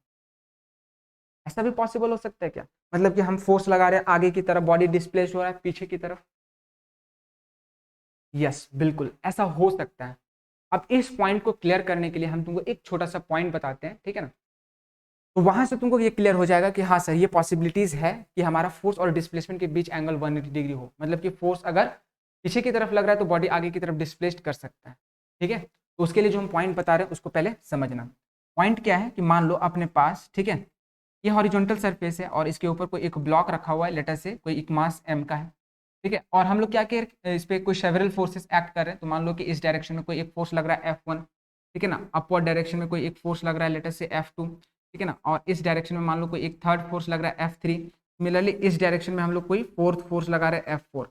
ऐसा भी पॉसिबल हो सकता है क्या, मतलब कि हम फोर्स लगा रहे हैं आगे की तरफ, बॉडी डिस्प्लेस हो रहा है पीछे की तरफ, यस बिल्कुल ऐसा हो सकता है। अब इस पॉइंट को क्लियर करने के लिए हम तुमको एक छोटा सा पॉइंट बताते हैं, ठीक है ना। तो वहां से तुमको ये क्लियर हो जाएगा कि हाँ सर ये पॉसिबिलिटीज है कि हमारा फोर्स और डिस्प्लेसमेंट के बीच एंगल 180 डिग्री हो, मतलब कि फोर्स अगर पीछे की तरफ लग रहा है तो बॉडी आगे की तरफ डिस्प्लेस्ड कर सकता है, ठीक है। तो उसके लिए जो हम पॉइंट बता रहे हैं उसको पहले समझना। पॉइंट क्या है कि मान लो अपने पास, ठीक है, ये हॉरिजॉन्टल सरफेस है और इसके ऊपर कोई एक ब्लॉक रखा हुआ है, लेटर से कोई एक मास m का है, ठीक है, और हम लोग क्या कह इस पे कोई सेवरल फोर्सेस एक्ट कर रहे हैं। तो मान लो कि इस डायरेक्शन में कोई एक फोर्स लग रहा है F1, ठीक है ना, अपवर्ड डायरेक्शन में कोई एक फोर्स लग रहा है लेटर से F2, ठीक है ना, और इस डायरेक्शन में मान लो कोई एक थर्ड फोर्स लग रहा है F3, सिमिलरली इस डायरेक्शन में हम लोग कोई फोर्थ फोर्स लगा रहे हैं F4।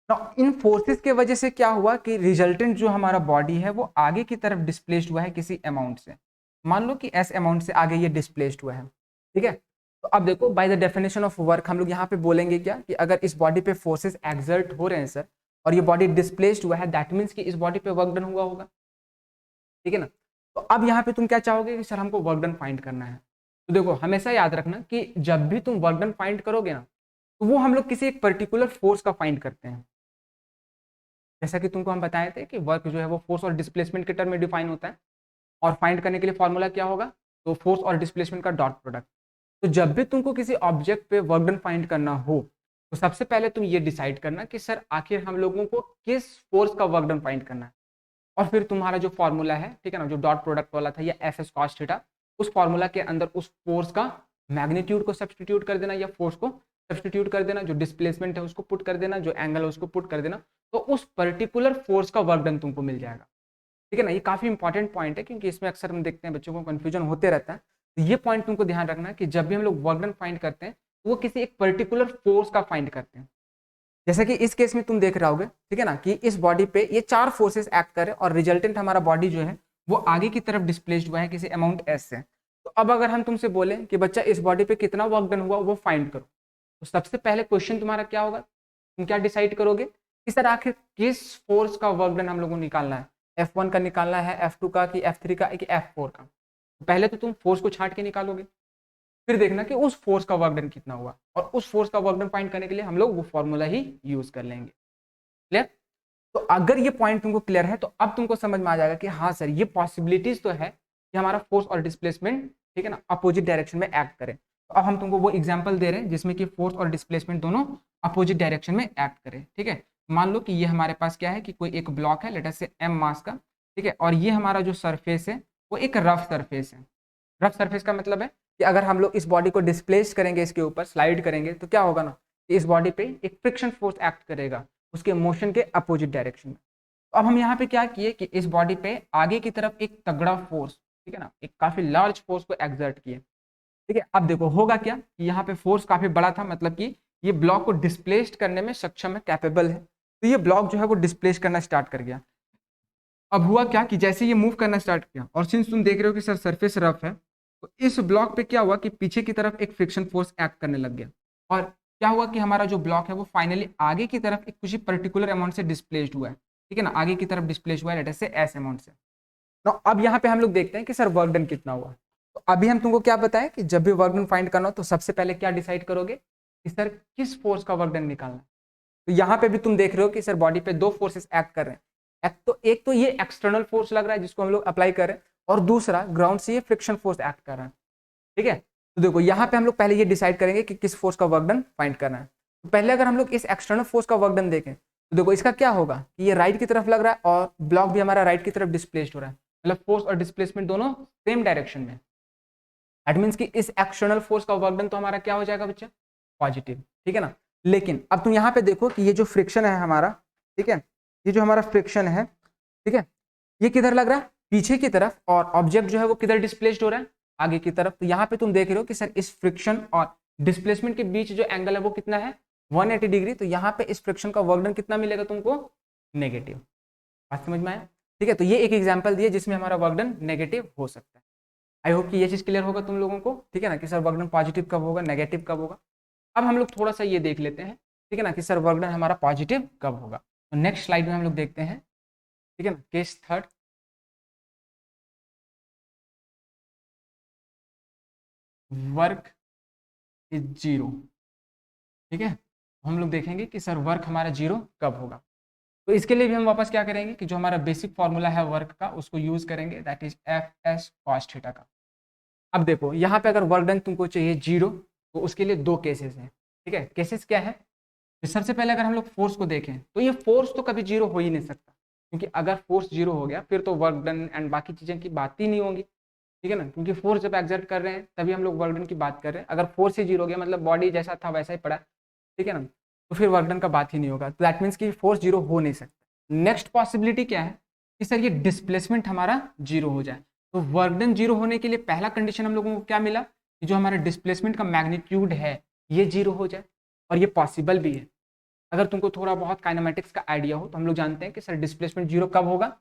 तो इन फोर्सेस के वजह से क्या हुआ कि रिजल्टेंट जो हमारा बॉडी है वो आगे की तरफ डिस्प्लेस्ड हुआ है किसी अमाउंट से, मान लो कि एस अमाउंट से आगे ये डिस्प्लेस्ड हुआ है, ठीक है। तो अब देखो by the definition of work हम लोग यहाँ पे बोलेंगे क्या कि अगर इस बॉडी पे फोर्सेस एक्सर्ट हो रहे हैं सर और ये बॉडी डिस्प्लेस्ड हुआ है, दैट मीन्स कि इस बॉडी पे वर्क डन हुआ होगा, ठीक है ना। तो अब यहाँ पे तुम क्या चाहोगे कि सर हमको वर्क डन फाइंड करना है। तो देखो हमेशा याद रखना कि जब भी तुम वर्क डन फाइंड करोगे ना तो वो हम लोग किसी एक पर्टिकुलर फोर्स का फाइंड करते हैं, जैसा कि तुमको हम बताए थे कि वर्क जो है वो फोर्स और डिस्प्लेसमेंट के टर्म में डिफाइन होता है और फाइंड करने के लिए फॉर्मूला क्या होगा, तो फोर्स और डिस्प्लेसमेंट का डॉट प्रोडक्ट। तो जब भी तुमको किसी ऑब्जेक्ट पे वर्क डन फाइंड करना हो तो सबसे पहले तुम ये डिसाइड करना कि सर आखिर हम लोगों को किस फोर्स का वर्क डन फाइंड करना है, और फिर तुम्हारा जो फॉर्मूला है, ठीक है ना, जो डॉट प्रोडक्ट वाला था या एफ एस कॉस थीटा, उस फॉर्मूला के अंदर उस फोर्स का मैग्नीट्यूड को सब्सटीट्यूट कर देना या फोर्स को सब्सटीट्यूट कर देना, जो डिस्प्लेसमेंट है उसको पुट कर देना, जो एंगल है उसको पुट कर देना, तो उस पर्टिकुलर फोर्स का वर्क डन तुमको मिल जाएगा, ठीक है ना। ये काफी इंपॉर्टेंट पॉइंट है क्योंकि इसमें अक्सर हम देखते हैं बच्चों को कंफ्यूजन होते रहता है। तो ये पॉइंट तुमको ध्यान रखना है कि जब भी हम लोग वर्क डन फाइंड करते हैं तो वो किसी एक पर्टिकुलर फोर्स का फाइंड करते हैं। जैसे कि इस केस में तुम देख रहे होगे, ठीक है ना, कि इस बॉडी पे ये चार फोर्सेस एक्ट कर रहे हैं और रिजल्टेंट हमारा बॉडी जो है वो आगे की तरफ डिस्प्लेस्ड हुआ है किसी अमाउंट एस से। तो अब अगर हम तुमसे बोले कि बच्चा इस बॉडी पे कितना वर्क डन हुआ वो फाइंड करो, तो सबसे पहले क्वेश्चन तुम्हारा क्या होगा, तुम क्या डिसाइड करोगे कि सर आखिर किस फोर्स का वर्क डन हम लोगों को निकालना है, F1 का निकालना है, F2 का, कि F3 का, कि F4 का। पहले तो तुम फोर्स को छांट के निकालोगे, फिर देखना कि उस फोर्स का वर्क डन कितना हुआ, और उस फोर्स का वर्क डन फाइंड करने के लिए हम लोग वो फॉर्मूला ही यूज कर लेंगे। क्लियर? तो अगर ये पॉइंट तुमको क्लियर है तो अब तुमको समझ में आ जाएगा कि हाँ सर, ये पॉसिबिलिटीज तो है कि हमारा फोर्स और डिस्प्लेसमेंट, ठीक है ना, अपोजिट डायरेक्शन में एक्ट करें। तो अब हम तुमको वो एग्जांपल दे रहे हैं जिसमें कि फोर्स और डिस्प्लेसमेंट दोनों अपोजिट डायरेक्शन में एक्ट करें। ठीक है, मान लो कि ये हमारे पास क्या है कि कोई एक ब्लॉक है, लेट अस से m मास का, ठीक है, और ये हमारा जो सरफेस है वो एक रफ सरफेस है। रफ सरफेस का मतलब है कि अगर हम लोग इस बॉडी को डिस्प्लेस करेंगे, इसके ऊपर स्लाइड करेंगे, तो क्या होगा ना कि इस बॉडी पे एक फ्रिक्शन फोर्स एक्ट करेगा उसके मोशन के अपोजिट डायरेक्शन में। तो अब हम यहाँ पे क्या किए कि इस बॉडी पे आगे की तरफ एक तगड़ा फोर्स, ठीक है ना, एक काफी लार्ज फोर्स को एक्सर्ट किए। ठीक है, अब देखो होगा क्या कि यहाँ पे फोर्स काफी बड़ा था, मतलब कि ये ब्लॉक को डिस्प्लेस्ड करने में सक्षम है, कैपेबल है। तो ये ब्लॉक जो है वो डिस्प्लेस करना स्टार्ट कर गया। अब हुआ क्या कि जैसे ये मूव करना स्टार्ट किया, और सिंस तुम देख रहे हो कि सर सरफेस रफ है, तो इस ब्लॉक पे क्या हुआ कि पीछे की तरफ एक फ्रिक्शन फोर्स एक्ट करने लग गया, और क्या हुआ कि हमारा जो ब्लॉक है वो फाइनली आगे की तरफ एक कुछ पर्टिकुलर अमाउंट से डिस्प्लेस्ड हुआ है। ठीक है ना, आगे की तरफ डिस्प्लेस हुआ है, लेट अस से एस अमाउंट से। तो अब यहाँ पे हम लोग देखते हैं कि सर वर्क डन कितना हुआ। तो अभी हम तुमको क्या बताएं कि जब भी वर्क डन फाइंड करना हो तो सबसे पहले क्या डिसाइड करोगे कि सर किस फोर्स का वर्क डन निकालना है। तो यहाँ पे भी तुम देख रहे हो कि सर बॉडी पे दो फोर्सेस एक्ट कर रहे हैं। एक तो ये एक्सटर्नल फोर्स लग रहा है जिसको हम लोग अप्लाई कर रहे हैं, और दूसरा ग्राउंड से ये फ्रिक्शन फोर्स एक्ट कर रहा है। ठीक है, तो देखो यहाँ पे हम लोग पहले ये डिसाइड करेंगे कि किस फोर्स का वर्क डन फाइंड करना है। तो पहले अगर हम लोग इस एक्सटर्नल फोर्स का वर्क डन देखें तो देखो इसका क्या होगा कि ये राइट की तरफ लग रहा है और ब्लॉक भी हमारा राइट की तरफ डिस्प्लेस्ड हो रहा है, मतलब फोर्स और डिस्प्लेसमेंट दोनों सेम डायरेक्शन में। दैट मीन्स कि इस एक्सटर्नल फोर्स का वर्क डन तो हमारा क्या हो जाएगा बच्चा, पॉजिटिव। ठीक है ना, लेकिन अब तुम यहाँ पे देखो कि ये जो फ्रिक्शन है हमारा, ठीक है, ये जो हमारा फ्रिक्शन है, ठीक है, ये किधर लग रहा है, पीछे की तरफ, और ऑब्जेक्ट जो है वो किधर डिस्प्लेस्ड हो रहा है, आगे की तरफ। तो यहाँ पे तुम देख रहे हो कि सर इस फ्रिक्शन और डिस्प्लेसमेंट के बीच जो एंगल है वो कितना है, 180 डिग्री। तो यहाँ पे इस फ्रिक्शन का वर्क डन कितना मिलेगा तुमको, नेगेटिव। बात समझ में आया? ठीक है, तो ये एक एग्जाम्पल दिए जिसमें हमारा वर्क डन नेगेटिव हो सकता है। आई होप कि ये चीज क्लियर होगा तुम लोगों को। ठीक है ना, कि सर वर्क डन पॉजिटिव कब होगा, नेगेटिव कब होगा। अब हम लोग थोड़ा सा ये देख लेते हैं, ठीक है ना, कि सर वर्क डन हमारा पॉजिटिव कब होगा। तो नेक्स्ट स्लाइड में हम लोग देखते हैं, ठीक है ना, case third. Work is zero. ठीक है, हम लोग देखेंगे कि सर वर्क हमारा जीरो कब होगा। तो इसके लिए भी हम वापस क्या करेंगे कि जो हमारा बेसिक फॉर्मूला है वर्क का उसको यूज करेंगे, that is F S cos theta का। अब देखो यहाँ पे अगर वर्क डन तुमको चाहिए जीरो, तो उसके लिए दो केसेस हैं। ठीक है, केसेस क्या है, तो सबसे पहले अगर हम लोग फोर्स को देखें तो ये फोर्स तो कभी जीरो हो ही नहीं सकता, क्योंकि अगर फोर्स जीरो हो गया फिर तो वर्क डन एंड बाकी चीजें की बात ही नहीं होगी। ठीक है ना, क्योंकि फोर्स जब एक्सर्ट कर रहे हैं तभी हम लोग वर्क डन की बात कर रहे हैं। अगर फोर्स ही जीरो हो गया मतलब बॉडी जैसा था वैसा ही पड़ा, ठीक है ना, तो फिर वर्क डन का बात ही नहीं होगा। तो दैट मीन्स कि फोर्स जीरो हो नहीं सकता। नेक्स्ट पॉसिबिलिटी क्या है कि सर ये डिस्प्लेसमेंट हमारा जीरो हो जाए। तो वर्क डन जीरो होने के लिए पहला कंडीशन हम लोगों को क्या मिला कि जो हमारा डिस्प्लेसमेंट का मैग्नीट्यूड है ये जीरो हो जाए, और ये पॉसिबल भी है। अगर तुमको थोड़ा बहुत काइनेमेटिक्स का आइडिया हो तो हम लोग जानते हैं कि सर डिस्प्लेसमेंट जीरो कब होगा।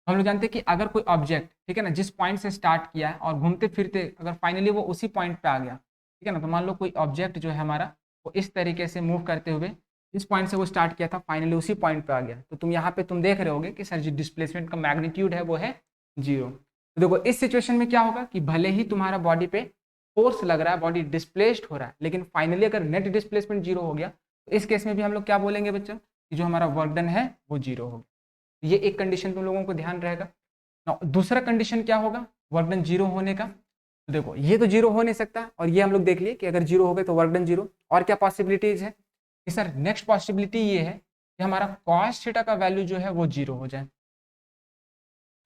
हम लोग जानते हैं कि अगर कोई ऑब्जेक्ट, ठीक है ना, जिस पॉइंट से स्टार्ट किया है और घूमते फिरते अगर फाइनली वो उसी पॉइंट पे आ गया, ठीक है ना, तो मान लो कोई ऑब्जेक्ट जो है हमारा वो इस तरीके से मूव करते हुए इस पॉइंट से वो स्टार्ट किया था, फाइनली उसी पॉइंट पे आ गया, तो तुम यहाँ पे तुम देख रहे होगे कि सर जो डिस्प्लेसमेंट का मैग्नीट्यूड है वो है जीरो। तो देखो इस सिचुएशन में क्या होगा कि भले ही तुम्हारा बॉडी पे फोर्स लग रहा है, बॉडी डिस्प्लेस्ड हो रहा है, लेकिन फाइनली अगर नेट डिस्प्लेसमेंट जीरो हो गया तो इस केस में भी हम लोग क्या बोलेंगे बच्चों कि जो हमारा वर्क डन है वो जीरो हो गया। ये एक कंडीशन तुम लोगों को ध्यान रहेगा। दूसरा कंडीशन क्या होगा वर्क डन जीरो होने का, तो देखो ये तो जीरो हो नहीं सकता, और ये हम लोग देख लिए कि अगर जीरो हो गए तो वर्क डन जीरो। और क्या पॉसिबिलिटीज है कि सर नेक्स्ट पॉसिबिलिटी ये है कि हमारा कॉस थीटा का वैल्यू जो है वो जीरो हो जाए।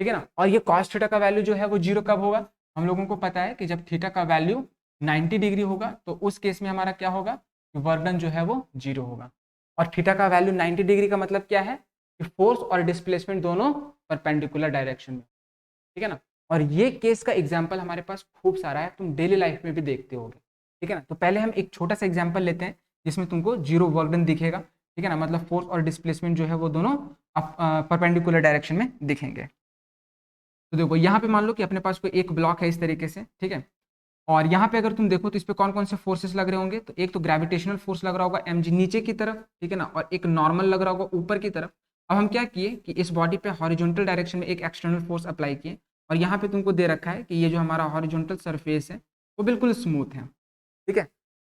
ठीक है ना, और ये कॉस थीटा का वैल्यू जो है वो जीरो कब होगा, हम लोगों को पता है कि जब थीटा का वैल्यू 90 डिग्री होगा तो उस केस में हमारा क्या होगा कि वर्क डन जो है वो जीरो होगा। और थीटा का वैल्यू 90 डिग्री का मतलब क्या है कि फोर्स और डिस्प्लेसमेंट दोनों परपेंडिकुलर डायरेक्शन में। ठीक है ना, और ये केस का एग्जाम्पल हमारे पास खूब सारा है, तुम डेली लाइफ में भी देखते होगे। ठीक है ना, तो पहले हम एक छोटा सा एग्जाम्पल लेते हैं जिसमें तुमको जीरो वर्क डन दिखेगा। ठीक है ना, मतलब फोर्स और डिस्प्लेसमेंट जो है वो दोनों परपेंडिकुलर डायरेक्शन में दिखेंगे। तो देखो यहाँ पे मान लो कि अपने पास कोई एक ब्लॉक है इस तरीके से, ठीक है, और यहाँ पे अगर तुम देखो तो इस पे कौन कौन से फोर्सेस लग रहे होंगे, तो एक तो ग्रेविटेशनल फोर्स लग रहा होगा mg नीचे की तरफ, ठीक है ना, और एक नॉर्मल लग रहा होगा ऊपर की तरफ। अब हम क्या किए कि इस बॉडी पे हॉरिजॉन्टल डायरेक्शन में एक एक्सटर्नल फोर्स अप्लाई किए और यहाँ पे तुमको दे रखा है कि ये जो हमारा हॉरिजॉन्टल सरफेस है वो बिल्कुल स्मूथ है, ठीक है।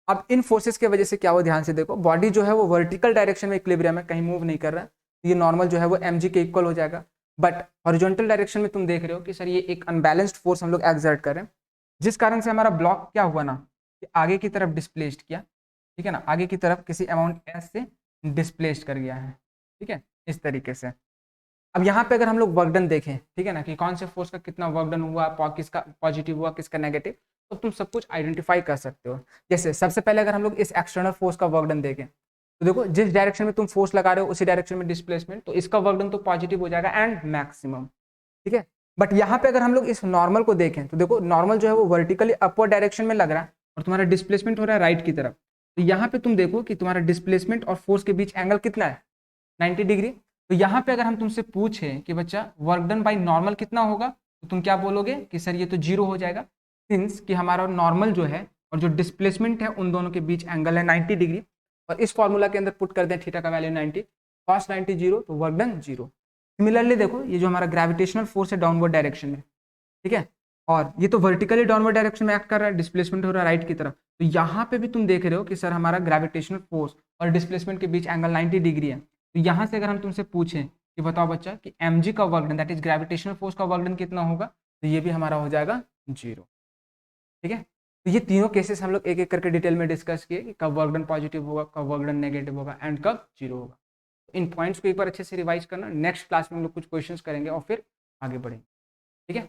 अब इन फोर्सेस की वजह से क्या हुआ, ध्यान से देखो, बॉडी जो है वो वर्टिकल डायरेक्शन में इक्विलिब्रियम है, कहीं मूव नहीं कर रहा है, ये नॉर्मल जो है वो mg के इक्वल हो जाएगा। बट हॉरिजॉन्टल डायरेक्शन में तुम देख रहे हो कि सर ये एक अनबैलेंस्ड फोर्स हम लोग एक्सर्ट कर रहे हैं, जिस कारण से हमारा ब्लॉक क्या हुआ ना, कि आगे की तरफ डिस्प्लेस्ड किया, ठीक है ना, आगे की तरफ किसी अमाउंट एस से डिस्प्लेस्ड कर गया है, ठीक है, इस तरीके से। अब यहाँ पे अगर हम लोग वर्क डन देखें, ठीक है ना, कि कौन से फोर्स का कितना वर्क डन हुआ, किसका पॉजिटिव हुआ, किसका नेगेटिव, तो तुम सब कुछ आइडेंटिफाई कर सकते हो। जैसे सबसे पहले अगर हम लोग इस एक्सटर्नल फोर्स का वर्क डन देखें, तो देखो जिस डायरेक्शन में तुम फोर्स लगा रहे हो उसी डायरेक्शन में डिस्प्लेसमेंट, तो इसका वर्क डन तो पॉजिटिव हो जाएगा एंड मैक्सिमम, ठीक है। बट यहाँ पे अगर हम लोग इस नॉर्मल को देखें, तो देखो नॉर्मल जो है वो वर्टिकली अपवर्ड डायरेक्शन में लग रहा है और तुम्हारा डिस्प्लेसमेंट हो रहा है राइट की तरफ, तो यहाँ पे तुम देखो कि तुम्हारा डिस्प्लेसमेंट और फोर्स के बीच एंगल कितना है, 90 डिग्री। तो यहाँ पे अगर हम तुमसे पूछें कि बच्चा वर्क डन बाई नॉर्मल कितना होगा, तो तुम क्या बोलोगे कि सर ये तो 0 हो जाएगा, सिंस कि हमारा नॉर्मल जो है और जो डिस्प्लेसमेंट है उन दोनों के बीच एंगल है 90 डिग्री, और इस फॉर्मूला के अंदर पुट कर दें थीटा का वैल्यू 90, कॉस 90 0, तो वर्क डन 0। सिमिलरली देखो ये जो हमारा ग्रेविटेशनल फोर्स है डाउनवर्ड डायरेक्शन में, ठीक है, और ये तो वर्टिकली डाउनवर्ड डायरेक्शन में एक्ट कर रहा है, डिस्प्लेसमेंट हो रहा है राइट की तरफ, तो यहाँ पे भी तुम देख रहे हो कि सर हमारा ग्रेविटेशनल फोर्स और डिस्प्लेसमेंट के बीच एंगल 90 डिग्री है। तो यहाँ से अगर हम तुमसे पूछें कि बताओ बच्चा कि mg का work done, that is gravitational force का वर्क डन कितना होगा, तो ये भी हमारा हो जाएगा 0, ठीक है। तो ये तीनों केसेस हम लोग एक एक करके डिटेल में डिस्कस किए कि कब वर्क डन पॉजिटिव होगा, कब वर्क डन नेगेटिव होगा एंड कब 0 होगा। इन पॉइंट्स को एक बार अच्छे से रिवाइज करना, नेक्स्ट क्लास में हम लोग कुछ क्वेश्चंस करेंगे और फिर आगे बढ़ेंगे, ठीक है।